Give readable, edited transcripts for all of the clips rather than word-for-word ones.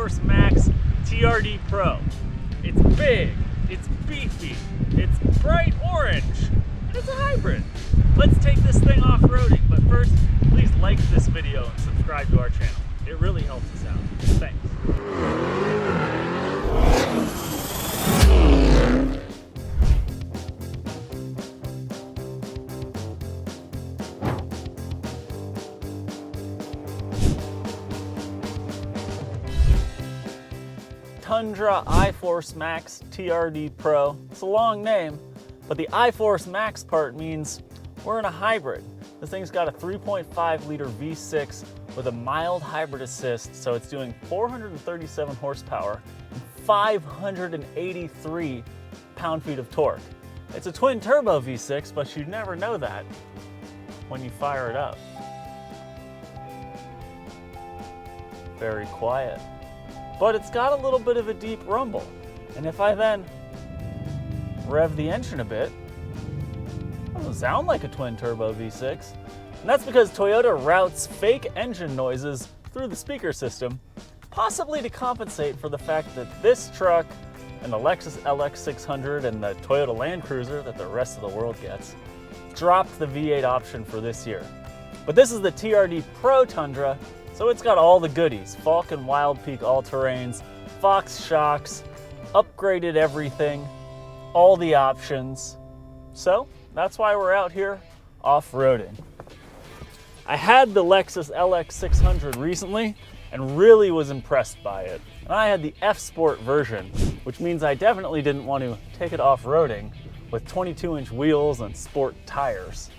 iForce Max TRD Pro. It's big, it's beefy, it's bright orange, and it's a hybrid. Let's take this thing off-roading, but first, please like this video and subscribe to our channel. It really helps us out. Thanks. Tundra iForce Max TRD Pro. It's a long name, but the iForce Max part means we're in a hybrid. This thing's got a 3.5 liter V6 with a mild hybrid assist, so it's doing 437 horsepower and 583 pound-feet of torque. It's a twin turbo V6, but you never know that when you fire it up. Very quiet. But it's got a little bit of a deep rumble. And if I then rev the engine a bit, it doesn't sound like a twin turbo V6. And that's because Toyota routes fake engine noises through the speaker system, possibly to compensate for the fact that this truck and the Lexus LX600 and the Toyota Land Cruiser that the rest of the world gets dropped the V8 option for this year. But this is the TRD Pro Tundra, so it's got all the goodies. Falcon Wild Peak all-terrains, Fox shocks, upgraded everything, all the options. So that's why we're out here off-roading. I had the Lexus LX600 recently and really was impressed by it. And I had the F-Sport version, which means I definitely didn't want to take it off-roading with 22-inch wheels and sport tires.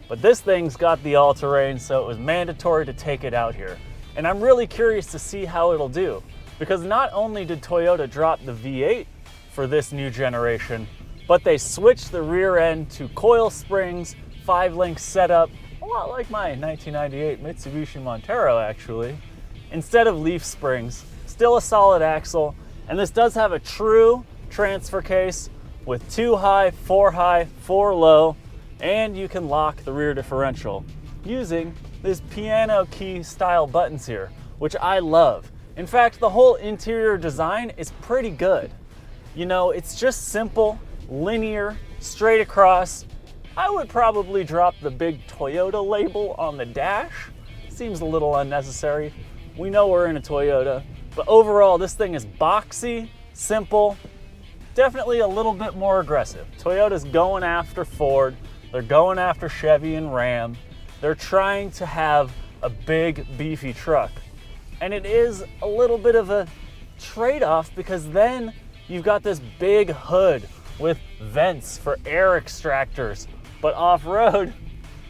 But this thing's got the all-terrain, so it was mandatory to take it out here. And I'm really curious to see how it'll do, because not only did Toyota drop the V8 for this new generation, but they switched the rear end to coil springs, 5-link setup, a lot like my 1998 Mitsubishi Montero actually, instead of leaf springs. Still a solid axle, and this does have a true transfer case with 2 high, 4 high, 4 low, and you can lock the rear differential using these piano key style buttons here, which I love. In fact, the whole interior design is pretty good. You know, it's just simple, linear, straight across. I would probably drop the big Toyota label on the dash. Seems a little unnecessary. We know we're in a Toyota, but overall this thing is boxy, simple, definitely a little bit more aggressive. Toyota's going after Ford. They're going after Chevy and Ram. They're trying to have a big, beefy truck. And it is a little bit of a trade-off, because then you've got this big hood with vents for air extractors. But off-road,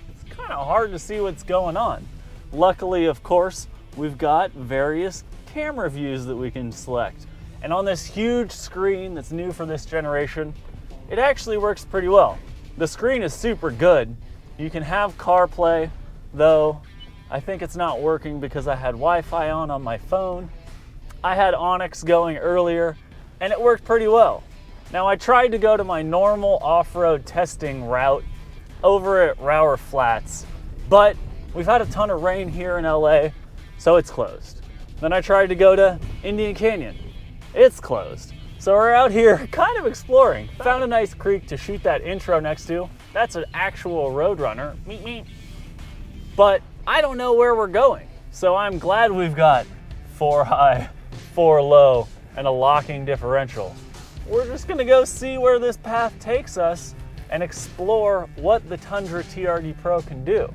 it's kind of hard to see what's going on. Luckily, of course, we've got various camera views that we can select. And on this huge screen that's new for this generation, it actually works pretty well. The screen is super good. You can have CarPlay, though I think it's not working because I had Wi-Fi on my phone. I had Onyx going earlier, and it worked pretty well. Now, I tried to go to my normal off-road testing route over at Rower Flats, but we've had a ton of rain here in LA, so it's closed. Then I tried to go to Indian Canyon. It's closed. So we're out here kind of exploring. Found a nice creek to shoot that intro next to. That's an actual Roadrunner. Meet me. But I don't know where we're going. So I'm glad we've got 4 high, 4 low, and a locking differential. We're just gonna go see where this path takes us and explore what the Tundra TRD Pro can do.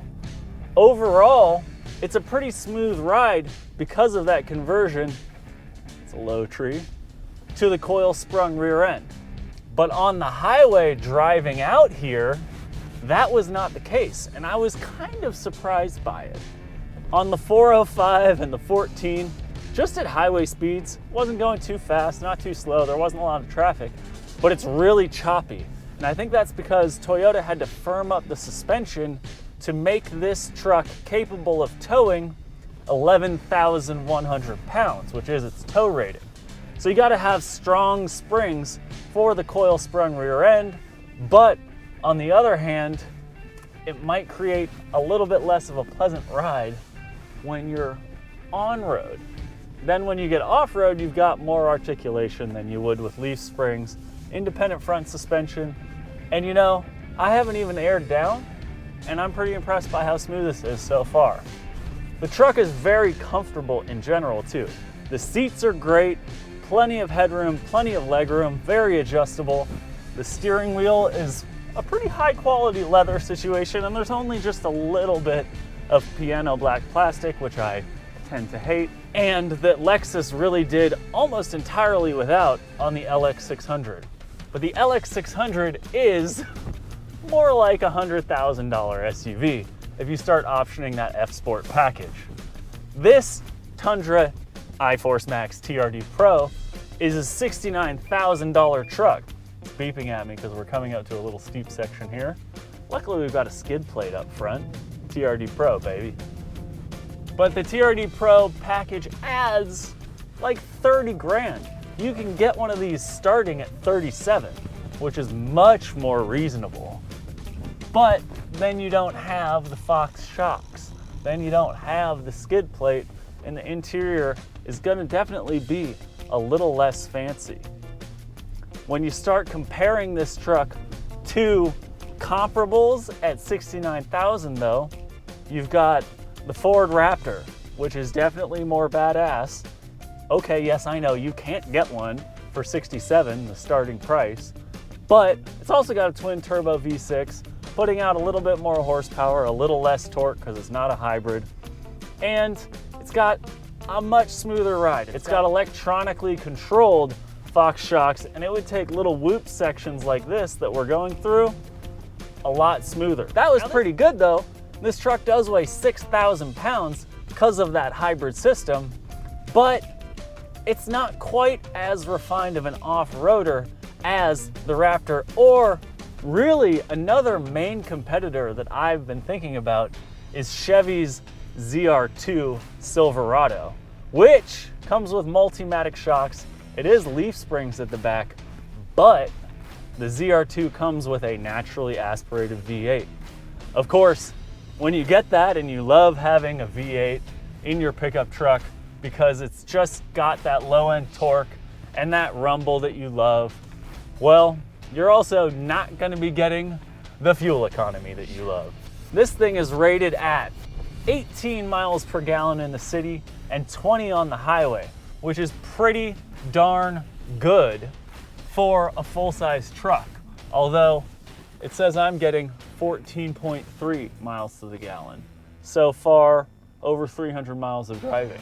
Overall, it's a pretty smooth ride because of that conversion. It's a low tree. To the coil sprung rear end. But on the highway driving out here, that was not the case, and I was kind of surprised by it. On the 405 and the 14, just at highway speeds, wasn't going too fast, not too slow, there wasn't a lot of traffic, but it's really choppy. And I think that's because Toyota had to firm up the suspension to make this truck capable of towing 11,100 pounds, which is its tow rating. So you gotta have strong springs for the coil sprung rear end, but on the other hand, it might create a little bit less of a pleasant ride when you're on road. Then when you get off-road, you've got more articulation than you would with leaf springs, independent front suspension, and you know, I haven't even aired down, and I'm pretty impressed by how smooth this is so far. The truck is very comfortable in general too. The seats are great, plenty of headroom, plenty of legroom, very adjustable. The steering wheel is a pretty high quality leather situation, and there's only just a little bit of piano black plastic, which I tend to hate, and that Lexus really did almost entirely without on the LX600. But the LX600 is more like a $100,000 SUV if you start optioning that F Sport package. This Tundra iForce Max TRD Pro is a $69,000 truck. It's beeping at me because we're coming up to a little steep section here. Luckily, we've got a skid plate up front. TRD Pro, baby. But the TRD Pro package adds like 30 grand. You can get one of these starting at 37, which is much more reasonable. But then you don't have the Fox shocks. Then you don't have the skid plate, and the interior is gonna definitely be a little less fancy. When you start comparing this truck to comparables at $69,000 though, you've got the Ford Raptor, which is definitely more badass. Okay, yes, I know you can't get one for $67, the starting price, but it's also got a twin turbo V6, putting out a little bit more horsepower, a little less torque because it's not a hybrid, and it's got a much smoother ride. It's got electronically controlled Fox shocks, and it would take little whoop sections like this that we're going through a lot smoother. That was pretty good though. This truck does weigh 6,000 pounds because of that hybrid system, but it's not quite as refined of an off-roader as the Raptor, or really another main competitor that I've been thinking about is Chevy's ZR2 Silverado, which comes with Multimatic shocks. It is leaf springs at the back, but the ZR2 comes with a naturally aspirated V8. Of course, when you get that and you love having a V8 in your pickup truck because it's just got that low end torque and that rumble that you love, well, you're also not gonna be getting the fuel economy that you love. This thing is rated at 18 miles per gallon in the city and 20 on the highway, which is pretty darn good for a full-size truck. Although it says I'm getting 14.3 miles to the gallon. So far, over 300 miles of driving.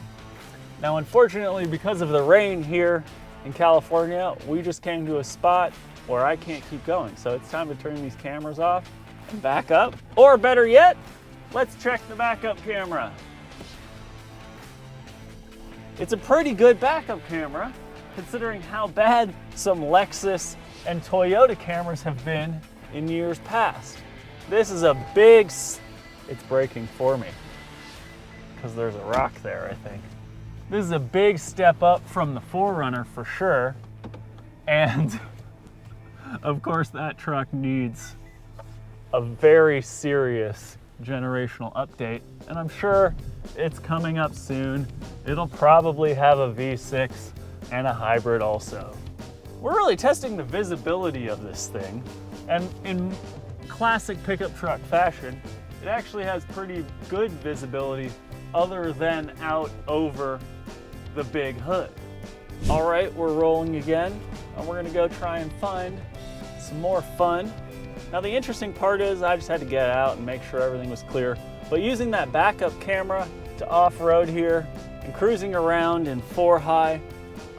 Now, unfortunately, because of the rain here in California, we just came to a spot where I can't keep going. So it's time to turn these cameras off and back up. Or better yet, let's check the backup camera. It's a pretty good backup camera, considering how bad some Lexus and Toyota cameras have been in years past. This is a big, it's braking for me, because there's a rock there, I think. This is a big step up from the 4Runner for sure. And of course that truck needs a very serious generational update, and I'm sure it's coming up soon. It'll probably have a V6 and a hybrid also. We're really testing the visibility of this thing, and in classic pickup truck fashion, it actually has pretty good visibility other than out over the big hood. All right, we're rolling again, and we're gonna go try and find some more fun. Now the interesting part is I just had to get out and make sure everything was clear, but using that backup camera to off-road here and cruising around in 4 high,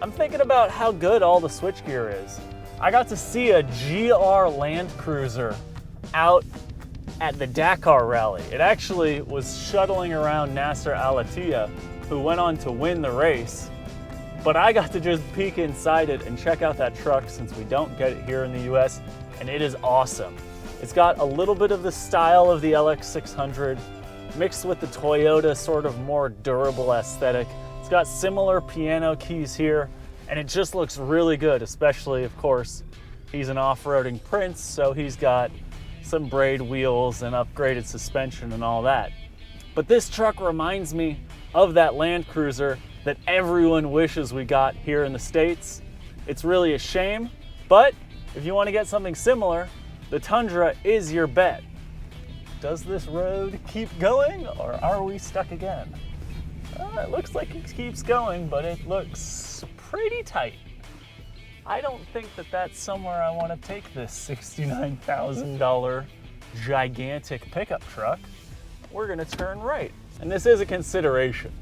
I'm thinking about how good all the switchgear is. I got to see a GR Land Cruiser out at the Dakar rally. It actually was shuttling around Nasser Al-Attiyah, who went on to win the race, but I got to just peek inside it and check out that truck since we don't get it here in the US, and it is awesome. It's got a little bit of the style of the LX600 mixed with the Toyota sort of more durable aesthetic. It's got similar piano keys here, and it just looks really good, especially, of course, he's an off-roading prince, so he's got some braid wheels and upgraded suspension and all that. But this truck reminds me of that Land Cruiser that everyone wishes we got here in the States. It's really a shame, but if you want to get something similar, the Tundra is your bet. Does this road keep going, or are we stuck again? It looks like it keeps going, but it looks pretty tight. I don't think that that's somewhere I want to take this $69,000 gigantic pickup truck. We're gonna turn right. And this is a consideration.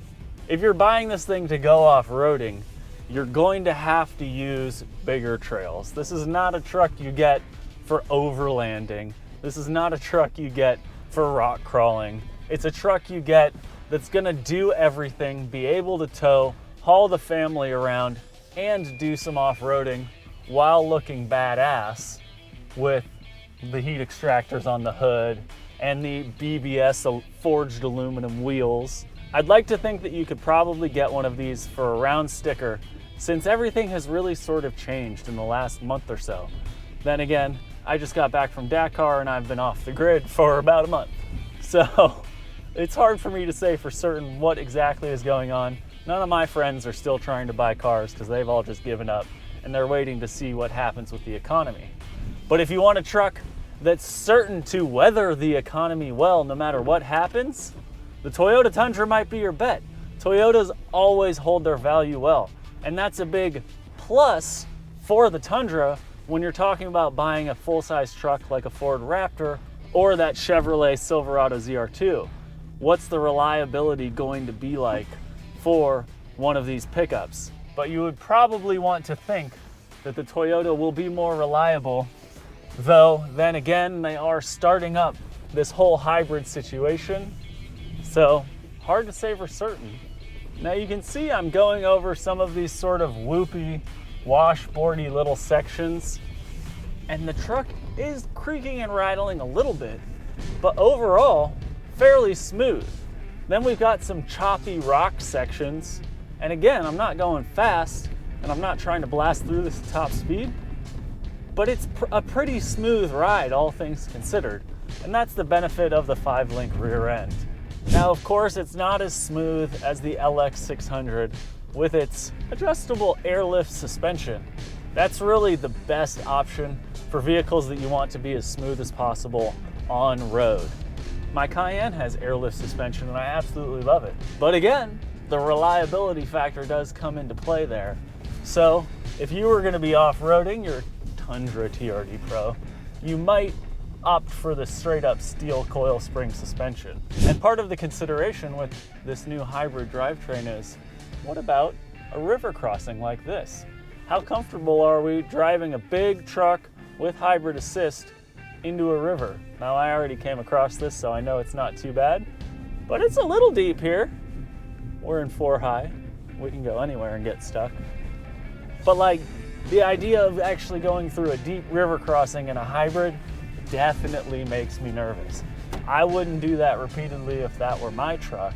If you're buying this thing to go off-roading, you're going to have to use bigger trails. This is not a truck you get for overlanding. This is not a truck you get for rock crawling. It's a truck you get that's gonna do everything, be able to tow, haul the family around, and do some off-roading while looking badass with the heat extractors on the hood and the BBS forged aluminum wheels. I'd like to think that you could probably get one of these for a round sticker, since everything has really sort of changed in the last month or so. Then again, I just got back from Dakar and I've been off the grid for about a month. So it's hard for me to say for certain what exactly is going on. None of my friends are still trying to buy cars because they've all just given up and they're waiting to see what happens with the economy. But if you want a truck that's certain to weather the economy well no matter what happens, the Toyota Tundra might be your bet. Toyotas always hold their value well, and that's a big plus for the Tundra when you're talking about buying a full-size truck like a Ford Raptor or that Chevrolet Silverado ZR2. What's the reliability going to be like for one of these pickups? But you would probably want to think that the Toyota will be more reliable, though then again, they are starting up this whole hybrid situation. So hard to say for certain. Now you can see I'm going over some of these sort of whoopy, washboardy little sections, and the truck is creaking and rattling a little bit, but overall, fairly smooth. Then we've got some choppy rock sections, and again, I'm not going fast, and I'm not trying to blast through this at top speed, but it's a pretty smooth ride, all things considered, and that's the benefit of the 5-link rear end. Now, of course, it's not as smooth as the LX600 with its adjustable airlift suspension. That's really the best option for vehicles that you want to be as smooth as possible on road. My Cayenne has airlift suspension and I absolutely love it. But again, the reliability factor does come into play there. So if you were gonna be off-roading your Tundra TRD Pro, you might opt for the straight up steel coil spring suspension. And part of the consideration with this new hybrid drivetrain is, what about a river crossing like this? How comfortable are we driving a big truck with hybrid assist into a river? Now I already came across this, so I know it's not too bad, but it's a little deep here. We're in 4 high. We can go anywhere and get stuck. But like the idea of actually going through a deep river crossing in a hybrid definitely makes me nervous. I wouldn't do that repeatedly if that were my truck.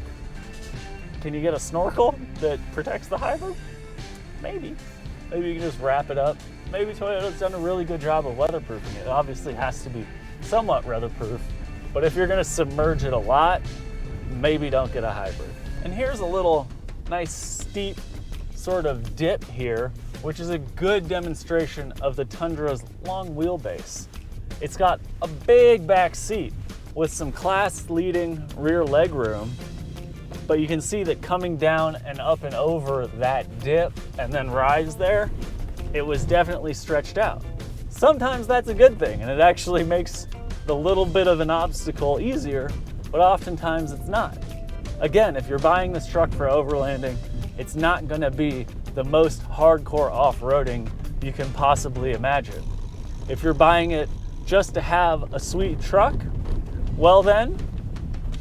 Can you get a snorkel that protects the hybrid? Maybe. Maybe you can just wrap it up. Maybe Toyota's done a really good job of weatherproofing it. It obviously has to be somewhat weatherproof, but if you're gonna submerge it a lot, maybe don't get a hybrid. And here's a little nice steep sort of dip here, which is a good demonstration of the Tundra's long wheelbase. It's got a big back seat with some class-leading rear leg room, but you can see that coming down and up and over that dip and then rise there, it was definitely stretched out. Sometimes that's a good thing, and it actually makes the little bit of an obstacle easier, but oftentimes it's not. Again, if you're buying this truck for overlanding, it's not gonna be the most hardcore off-roading you can possibly imagine. If you're buying it just to have a sweet truck, well then,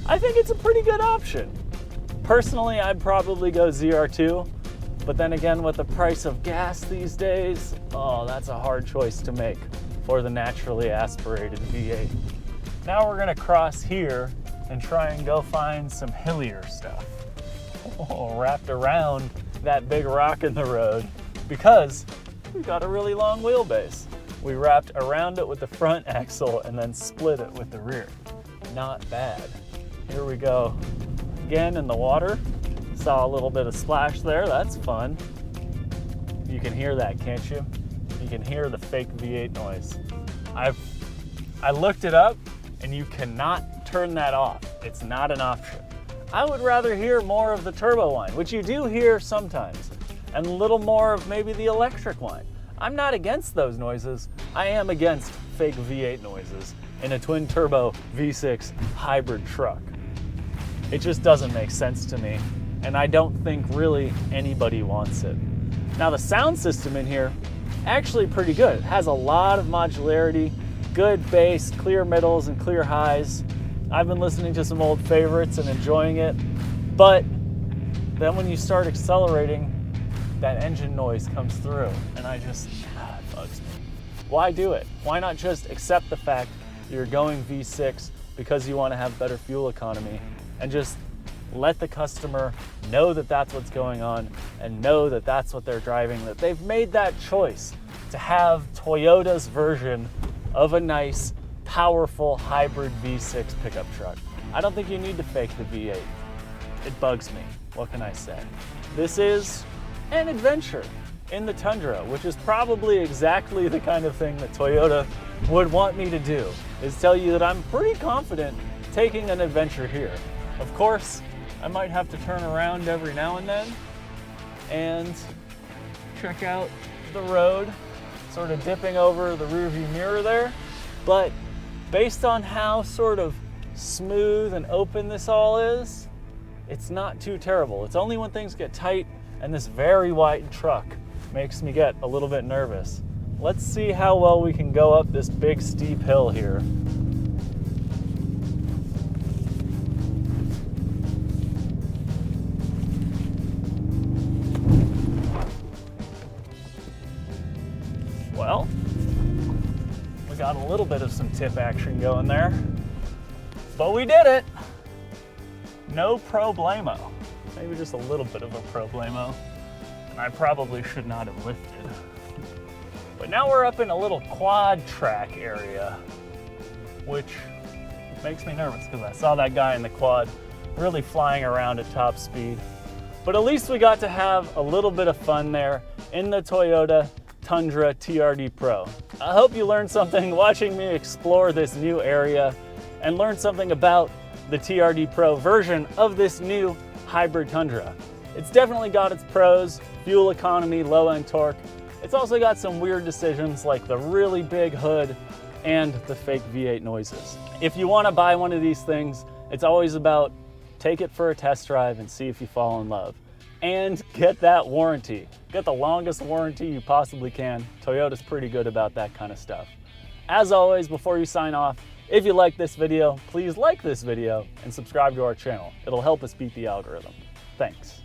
I think it's a pretty good option. Personally, I'd probably go ZR2, but then again, with the price of gas these days, oh, that's a hard choice to make for the naturally aspirated V8. Now we're gonna cross here and try and go find some hillier stuff. Oh, wrapped around that big rock in the road because we've got a really long wheelbase. We wrapped around it with the front axle and then split it with the rear. Not bad. Here we go. Again in the water. saw a little bit of splash there. That's fun. You can hear that, can't you? You can hear the fake V8 noise. I looked it up, and you cannot turn that off. It's not an option. I would rather hear more of the turbo whine, which you do hear sometimes, and a little more of maybe the electric whine. I'm not against those noises. I am against fake V8 noises in a twin turbo V6 hybrid truck. It just doesn't make sense to me, and I don't think really anybody wants it. Now the sound system in here, actually pretty good. It has a lot of modularity, good bass, clear middles and clear highs. I've been listening to some old favorites and enjoying it, but then when you start accelerating, that engine noise comes through, and it bugs me. Why do it? Why not just accept the fact you're going V6 because you want to have better fuel economy, and just let the customer know that that's what's going on and know that that's what they're driving, that they've made that choice to have Toyota's version of a nice, powerful hybrid V6 pickup truck. I don't think you need to fake the V8. It bugs me. What can I say? This is an adventure in the Tundra, which is probably exactly the kind of thing that Toyota would want me to do, is tell you that I'm pretty confident taking an adventure here. Of course, I might have to turn around every now and then and check out the road, sort of dipping over the rearview mirror there, but based on how sort of smooth and open this all is, it's not too terrible. It's only when things get tight and this very wide truck makes me get a little bit nervous. Let's see how well we can go up this big steep hill here. Well, we got a little bit of some tip action going there, but we did it. No problemo. Maybe just a little bit of a problemo. And I probably should not have lifted. But now we're up in a little quad track area, which makes me nervous because I saw that guy in the quad really flying around at top speed. But at least we got to have a little bit of fun there in the Toyota Tundra TRD Pro. I hope you learned something watching me explore this new area and learn something about the TRD Pro version of this new hybrid Tundra. It's definitely got its pros: fuel economy, low end torque. It's also got some weird decisions like the really big hood and the fake V8 noises. If you want to buy one of these things, it's always about take it for a test drive and see if you fall in love. And get that warranty. Get the longest warranty you possibly can. Toyota's pretty good about that kind of stuff. As always, before you sign off, if you like this video, please like this video and subscribe to our channel. It'll help us beat the algorithm. Thanks.